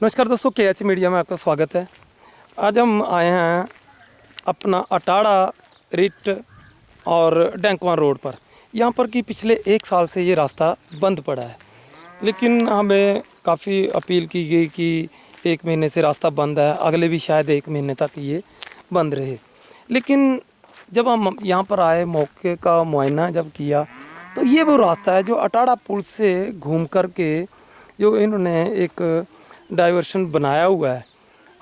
नमस्कार दोस्तों, KH media में आपका स्वागत है। आज हम आए हैं अपना अटाड़ा रिट और डैंकवान रोड पर। यहाँ पर कि पिछले 1 साल से ये रास्ता बंद पड़ा है, लेकिन हमें काफ़ी अपील की गई कि 1 महीने से रास्ता बंद है, अगले भी शायद 1 महीने तक ये बंद रहे। लेकिन जब हम यहाँ पर आए, मौके का मुआयना जब किया, तो ये वो रास्ता है जो अटाड़ा पुल से घूम कर के जो इन्होंने एक डाइवर्शन बनाया हुआ है,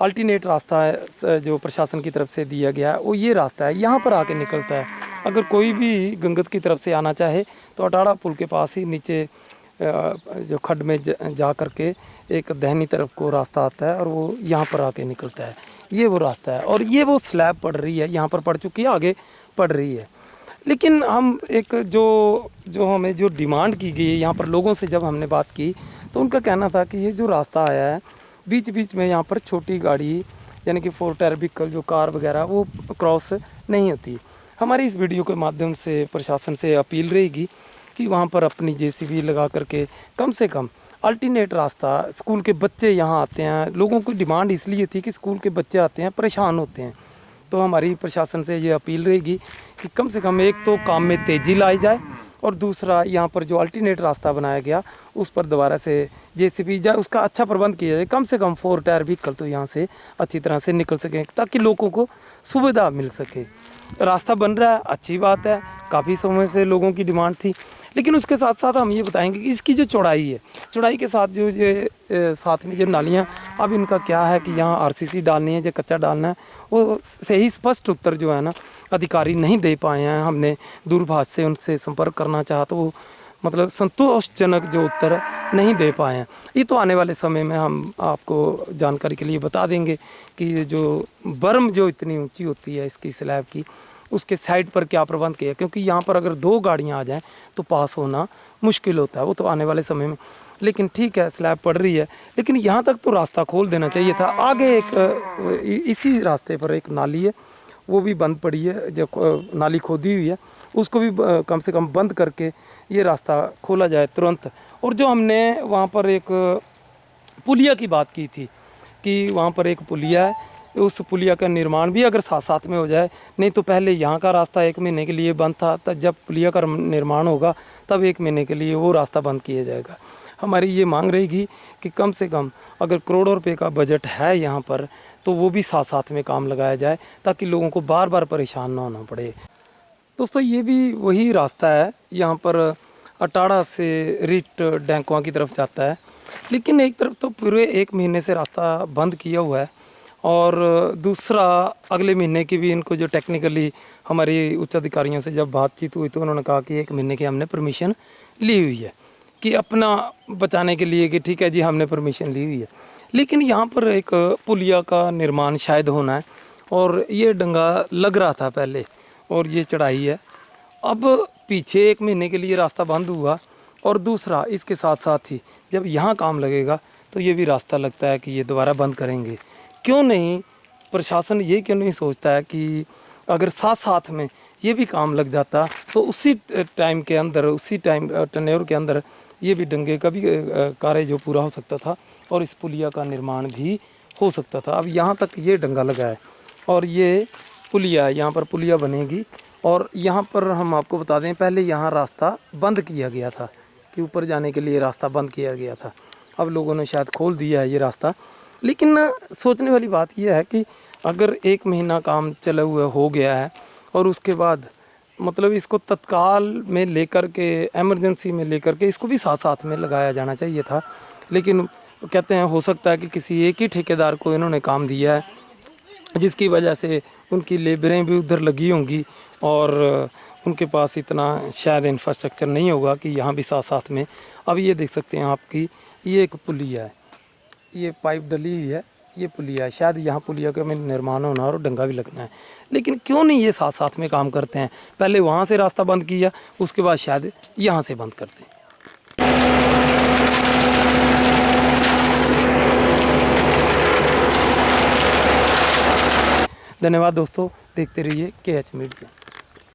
अल्टरनेट रास्ता है जो प्रशासन की तरफ से दिया गया है, वो ये रास्ता है, यहाँ पर आके निकलता है। अगर कोई भी गंगत की तरफ से आना चाहे तो अटाड़ा पुल के पास ही नीचे जो खड्ड में जा कर के एक दहनी तरफ को रास्ता आता है और वो यहाँ पर आके निकलता है। ये वो रास्ता है और ये वो स्लैब पड़ रही है, यहाँ पर पड़ चुकी है, आगे पड़ रही है। लेकिन हम एक जो हमें जो डिमांड की गई है, यहाँ पर लोगों से जब हमने बात की तो उनका कहना था कि ये जो रास्ता आया है, बीच बीच में यहाँ पर छोटी गाड़ी यानी कि 4 टायर व्हीकल जो कार वगैरह वो क्रॉस नहीं होती। हमारी इस वीडियो के माध्यम से प्रशासन से अपील रहेगी कि वहाँ पर अपनी JCB लगा करके कम से कम अल्टरनेट रास्ता, स्कूल के बच्चे यहाँ आते हैं, लोगों की डिमांड इसलिए थी कि स्कूल के बच्चे आते हैं, परेशान होते हैं। तो हमारी प्रशासन से ये अपील रहेगी कि कम से कम एक तो काम में तेज़ी लाई जाए और दूसरा यहाँ पर जो अल्टरनेट रास्ता बनाया गया उस पर दोबारा से JCB जाए, उसका अच्छा प्रबंध किया जाए। कम से कम 4 टायर व्हीकल तो यहाँ से अच्छी तरह से निकल सकें ताकि लोगों को सुविधा मिल सके। रास्ता बन रहा है, अच्छी बात है, काफ़ी समय से लोगों की डिमांड थी। लेकिन उसके साथ साथ हम ये बताएंगे कि इसकी जो चौड़ाई है, चौड़ाई के साथ जो ये साथ में जो नालियाँ, अब इनका क्या है कि यहाँ RCC डालनी है या कच्चा डालना है, वो सही स्पष्ट उत्तर जो है ना अधिकारी नहीं दे पाए हैं। हमने दूरभाष से उनसे संपर्क करना चाहा तो वो मतलब संतोषजनक जो उत्तर नहीं दे पाए हैं। ये तो आने वाले समय में हम आपको जानकारी के लिए बता देंगे कि जो बर्म जो इतनी ऊंची होती है इसकी स्लैब की, उसके साइड पर क्या प्रबंध किया, क्योंकि यहाँ पर अगर 2 गाड़ियाँ आ जाएं तो पास होना मुश्किल होता है। वो तो आने वाले समय में, लेकिन ठीक है, स्लैब पड़ रही है, लेकिन यहाँ तक तो रास्ता खोल देना चाहिए था। आगे एक इसी रास्ते पर एक नाली है, वो भी बंद पड़ी है, जो नाली खोदी हुई है उसको भी कम से कम बंद करके ये रास्ता खोला जाए तुरंत। और जो हमने वहाँ पर एक पुलिया की बात की थी कि वहाँ पर एक पुलिया है, उस पुलिया का निर्माण भी अगर साथ साथ में हो जाए, नहीं तो पहले यहाँ का रास्ता 1 महीने के लिए बंद था, तब जब पुलिया का निर्माण होगा तब 1 महीने के लिए वो रास्ता बंद किया जाएगा। हमारी ये मांग रहेगी कि कम से कम अगर करोड़ों रुपए का बजट है यहाँ पर तो वो भी साथ साथ में काम लगाया जाए ताकि लोगों को बार बार परेशान ना होना पड़े। दोस्तों, ये भी वही रास्ता है, यहाँ पर अटाड़ा से रिट डैंकवा की तरफ जाता है, लेकिन एक तरफ तो पूरे 1 महीने से रास्ता बंद किया हुआ है और दूसरा अगले महीने की भी इनको जो टेक्निकली हमारी उच्च अधिकारियों से जब बातचीत हुई तो उन्होंने कहा कि 1 महीने की हमने परमिशन ली हुई है कि अपना बचाने के लिए कि ठीक है जी, हमने परमिशन ली हुई है। लेकिन यहाँ पर एक पुलिया का निर्माण शायद होना है और ये डंगा लग रहा था पहले और ये चढ़ाई है। अब पीछे 1 महीने के लिए रास्ता बंद हुआ और दूसरा इसके साथ साथ ही जब यहाँ काम लगेगा तो ये भी रास्ता लगता है कि ये दोबारा बंद करेंगे। क्यों नहीं प्रशासन ये क्यों नहीं सोचता है कि अगर साथ साथ में ये भी काम लग जाता तो उसी टाइम के अंदर, उसी टाइम टेन्योर के अंदर ये भी डंगे का भी कार्य जो पूरा हो सकता था और इस पुलिया का निर्माण भी हो सकता था। अब यहाँ तक ये डंगा लगा है और ये पुलिया, यहाँ पर पुलिया बनेगी। और यहाँ पर हम आपको बता दें, पहले यहाँ रास्ता बंद किया गया था कि ऊपर जाने के लिए रास्ता बंद किया गया था। अब लोगों ने शायद खोल दिया है ये रास्ता। लेकिन सोचने वाली बात यह है कि अगर 1 महीना काम चला हुआ हो गया है और उसके बाद मतलब इसको तत्काल में लेकर के, एमरजेंसी में लेकर के इसको भी साथ साथ में लगाया जाना चाहिए था। लेकिन कहते हैं हो सकता है कि किसी एक ही ठेकेदार को इन्होंने काम दिया है, जिसकी वजह से उनकी लेबरें भी उधर लगी होंगी और उनके पास इतना शायद इंफ्रास्ट्रक्चर नहीं होगा कि यहाँ भी साथ साथ में। अब ये देख सकते हैं आपकी, ये एक पुलिया है, ये पाइप डली हुई है, ये पुलिया है, शायद यहाँ पुलिया का में निर्माण होना और डंगा भी लगना है। लेकिन क्यों नहीं ये साथ साथ में काम करते हैं, पहले वहाँ से रास्ता बंद किया उसके बाद शायद यहाँ से बंद करते हैं। धन्यवाद दोस्तों, देखते रहिए KH मीडिया।